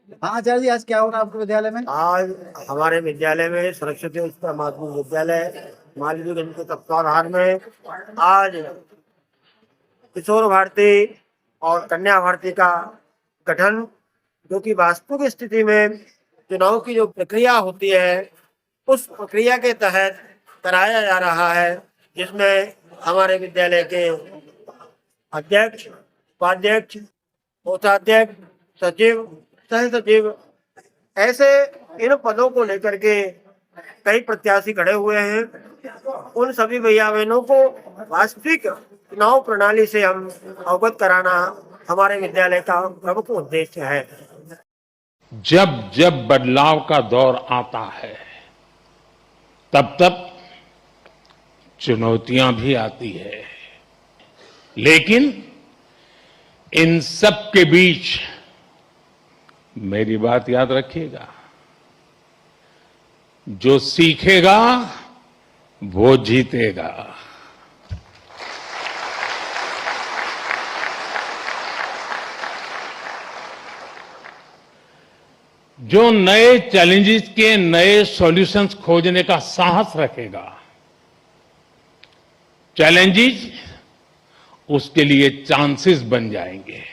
हाँ आचार्य जी, आज क्या हो रहा है आपके विद्यालय में? आज हमारे विद्यालय में सरस्वती उच्च माध्यमिक विद्यालय मालवीयगंज के तत्वाधान में आज किशोर भारती और कन्या भारती का गठन, जो कि वास्तविक स्थिति में चुनाव की जो प्रक्रिया होती है उस प्रक्रिया के तहत कराया जा रहा है, जिसमें हमारे विद्यालय के अध्यक्ष, उपाध्यक्ष, कोषाध्यक्ष, सचिव, सह सचिव, ऐसे इन पदों को लेकर के कई प्रत्याशी खड़े हुए हैं। उन सभी भैया बहनों को वास्तविक चुनाव प्रणाली से हम अवगत कराना हमारे विद्यालय का प्रमुख उद्देश्य है। जब जब बदलाव का दौर आता है तब तब चुनौतियां भी आती है, लेकिन इन सब के बीच मेरी बात याद रखिएगा, जो सीखेगा वो जीतेगा। जो नए चैलेंजेस के नए सॉल्यूशंस खोजने का साहस रखेगा, चैलेंजेस उसके लिए चांसेस बन जाएंगे।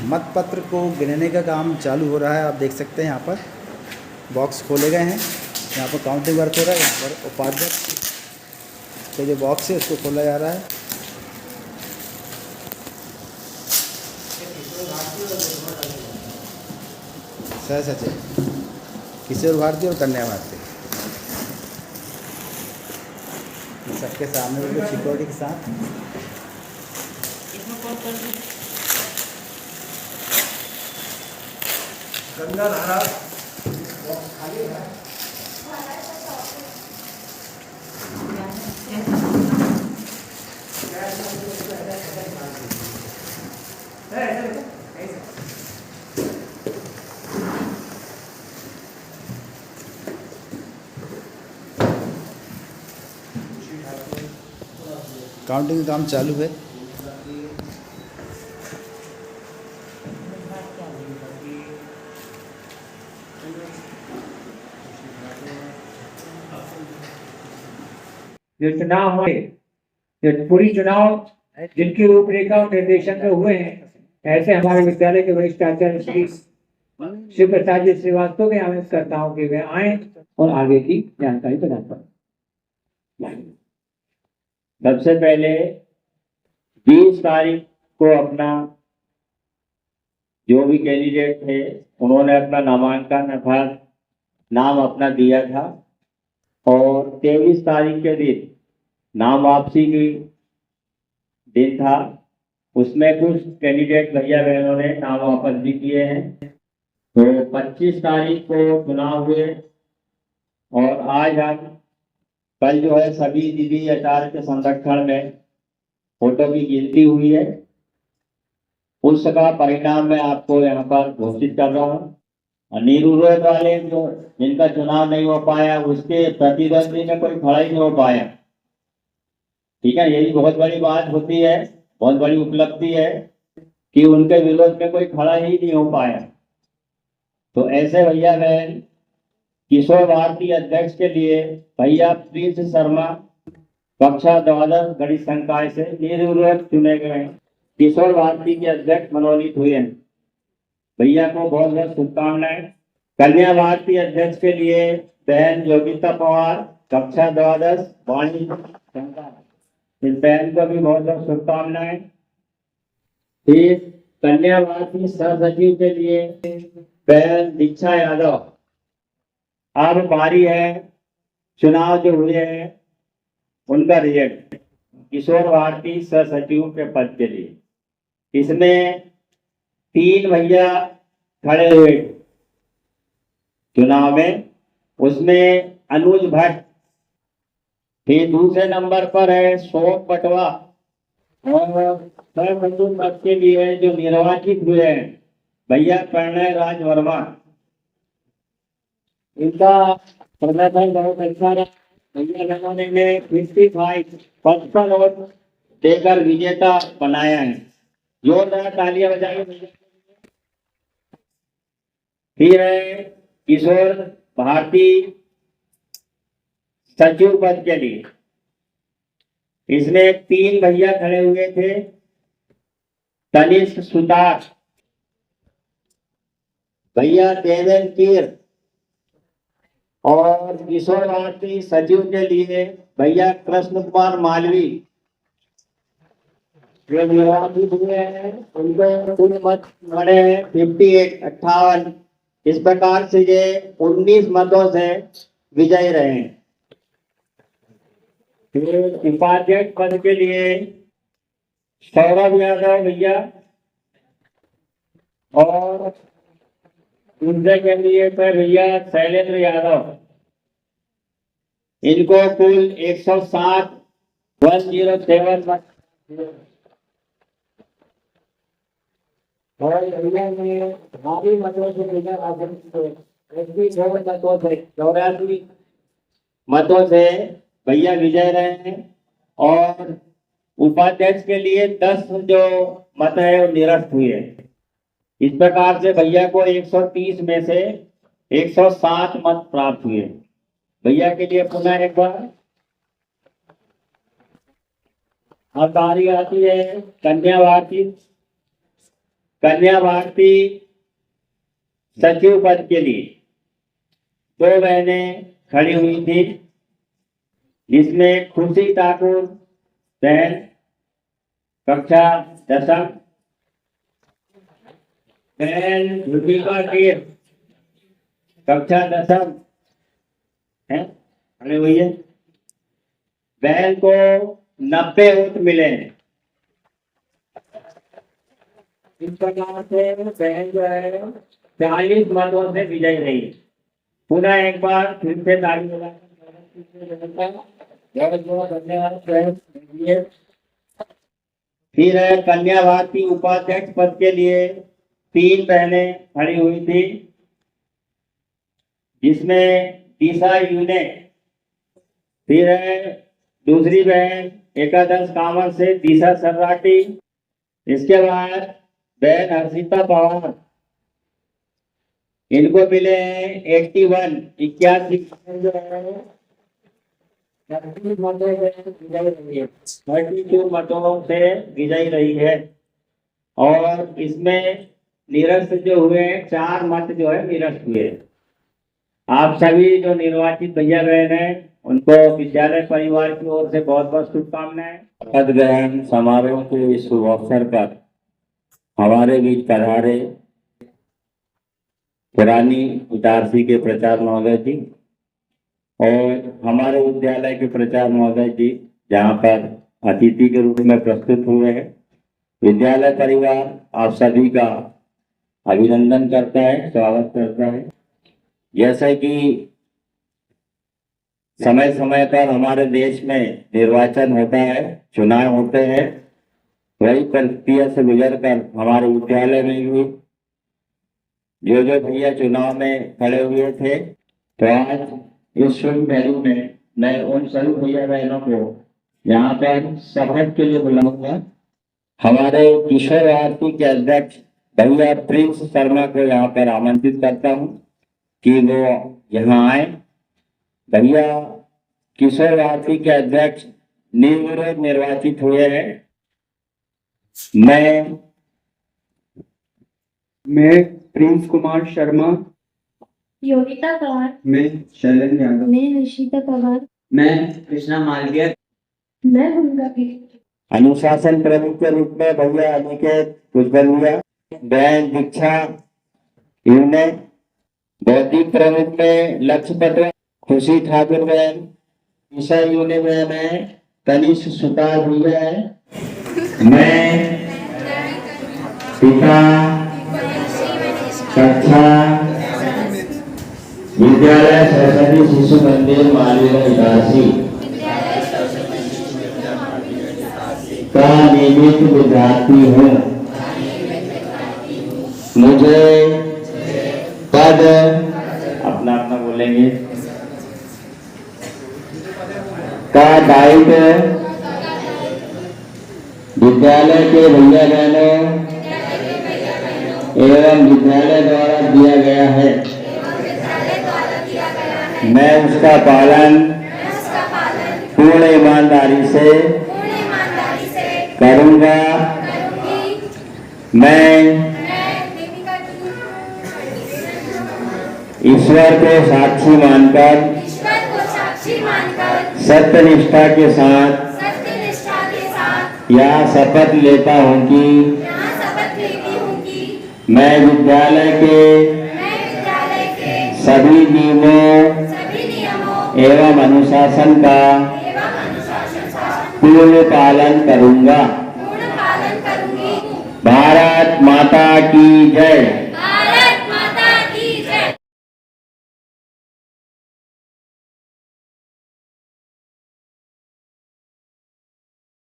मतपत्र को गिनने का काम चालू हो रहा है। आप देख सकते हैं यहाँ पर बॉक्स खोले गए हैं। यहाँ पर काउंटिंग वर्क हो रहा है। यहाँ पर उपाध्यक्ष के जो बॉक्स है उसको खोला जा रहा है। सह सचिव किशोर भारती और कन्या भारती सबके सामने बिल्कुल सिक्योरिटी के साथ। गंगा धारा काउंटिंग का काम चालू है। जो चुनाव हुए, जो पूरी चुनाव जिनकी रूपरेखा और निर्देशन में हुए हैं, ऐसे हमारे विद्यालय के वरिष्ठ आचार्य श्री शिव प्रसाद जी श्रीवास्तव के आवेदन करता हूँ कि वे आए और आगे की जानकारी प्रदान करें। सबसे पहले 20 तारीख को अपना जो भी कैंडिडेट थे उन्होंने अपना नामांकन अर्थात नाम अपना दिया था, और 23 तारीख के दिन नाम वापसी की दिन था। उसमें कुछ कैंडिडेट भैया बहनों ने नाम वापस भी किए हैं। तो 25 तारीख को चुनाव हुए और आज हम कल जो है सभी दीदी आचार्य के संरक्षण में फोटो की गिनती हुई है। उसका परिणाम मैं आपको यहाँ पर घोषित कर रहा हूँ। नीरू रोड वाले जो जिनका चुनाव नहीं हो पाया उसके प्रतिद्वंदी में कोई खड़ा ही नहीं हो पाया, ठीक है, यही बहुत बड़ी बात होती है, बहुत बड़ी उपलब्धि है कि उनके विरोध में कोई खड़ा ही नहीं हो पाया। तो ऐसे भैया बहन किशोर भारती अध्यक्ष के लिए भैया प्रिंस शर्मा कक्षा 12 गणित संकाय से निर्विरोध चुने गए हैं, किशोर भारती के अध्यक्ष मनोनीत हुए हैं। भैया को बहुत बहुत शुभकामनाएं। कन्या भारती अध्यक्ष के लिए बहन योगिता पवार कक्षा 12 वाणिज्य संकाय, इस बहन को भी बहुत बहुत शुभकामनाएं। फिर कन्या भारती सह सचिव के लिए बहन दीक्षा यादव। अब बारी है चुनाव जो हुए हैं उनका रिजल्ट किशोर भारती सह सचिव के पद के लिए। इसमें 3 भैया खड़े हुए चुनाव में, उसमें अनुज भट्ट। फिर दूसरे नंबर पर है सोम पटवा और सचिव पद के लिए जो निर्वाचित हुए हैं भैया प्रणय राज वर्मा। इनका प्रदर्शन बहुत अच्छा रहा। भैया लोगों ने 55 वोट देकर विजेता बनाया है। जोरदार तालियां बजाइए भैया। फिर है किशोर भारती सचिव पद के लिए। इसमें 3 भैया खड़े हुए थे, तनिष्क सुतार, भैया देवेंद्र कीर और किशोर भारती सचिव के लिए भैया कृष्ण कुमार मालवी। जो निर्वाचित हुए हैं उनको कुल मत मिले हैं 58। इस प्रकार से ये 19 मतों से विजयी रहे हैं। फिर उपाध्यक्ष पद के लिए सौरभ यादव भैया और दूसरे के लिए पर भैया शैलेंद्र यादव। इनको कुल 107 मत और भैया ने भारी मतों से विजय हासिल की। 84 मतों से भैया विजय रहे हैं और उपाध्यक्ष के लिए 10 जो मत है वो निरस्त हुए। इस प्रकार से भैया को 130 में से 107 मत प्राप्त हुए। भैया के लिए पुनः एक बार। अब बारी आती है कन्या भारती सचिव पद के लिए। 2 बहनें खड़ी हुई थी, जिसमें खुशी ठाकुर बहन कक्षा 10, बहन रुचिका कीर कक्षा 10 है खड़े हुई है। बहन को 90 वोट मिले हैं। इस प्रकार से बहन जो है 40 मतों से विजयी रही। पुनः एक बार फिर से ताली धन्यवाद। फिर है कन्या भारती उपाध्यक्ष पद के लिए 3 बहनें खड़ी हुई थी, जिसमें दिशा यूने। फिर है दूसरी बहन एकादश कांवर से दिशा सर्राटी। इसके बाद बहन हर्षिता पवार, इनको मिले हैं 81 मतों से विजयी रही है। और इसमें निरस्त जो हुए 4 मत जो है निरस्त हुए। आप सभी जो निर्वाचित भैया बहन हैं उनको विद्यालय परिवार की ओर से बहुत बहुत शुभकामनाएं। पद ग्रहण समारोह के इस शुभ अवसर पर हमारे बीच पधारे पुरानी इटारसी के प्राचार्य महोदय जी और हमारे विद्यालय के प्राचार्य महोदय जी जहाँ पर अतिथि के रूप में प्रस्तुत हुए हैं। विद्यालय परिवार आप सभी का अभिनंदन करता है, स्वागत करता है। जैसे कि समय समय पर हमारे देश में निर्वाचन होता है, चुनाव होते हैं, वही प्रक्रिया से गुजर कर हमारे विद्यालय में भी जो भैया चुनाव में खड़े हुए थे, तो आज इस शुभ पहलू में मैं उन सभी भैया बहनों को यहाँ पर शपथ के लिए बुलाऊंगा हमारे किशोर भारती के अध्यक्ष भैया प्रिंस शर्मा को यहाँ पर आमंत्रित करता हूँ कि वो यहाँ आए। भैया किशोर भारती के अध्यक्ष निर्विरोध निर्वाचित हुए हैं। मैं प्रिंस कुमार शर्मा, योगिता पवार, मैं शैलन यादव, मैं हर्षिता पवार, मैं कृष्णा मालवीय, मैं भूमिका की अनुशासन प्रमुख के रूप में भैया अनिकेत कुजबलिया, बहन दीक्षा यूने, बौद्धिक प्रमुख में लक्ष्य पटवा, खुशी ठाकुर बहन, ईशा यूने में मैं तनिष सुतार भैया है। मैं पिता कक्षा विद्यालय सरस्वती शिशु मंदिर मालवीय इटारसी का नियमित विद्यार्थी हूँ। मुझे पद अपना अपना बोलेंगे का दायित्व विद्यालय के भैया बहनों एवं विद्यालय द्वारा दिया गया है। मैं उसका पालन पूर्ण ईमानदारी से करूंगा। मैं ईश्वर को साक्षी मानकर सत्यनिष्ठा के साथ यह शपथ लेता हूँ कि मैं विद्यालय के सभी नियमों एवं अनुशासन का पूर्ण पालन करूंगा। भारत माता की जय।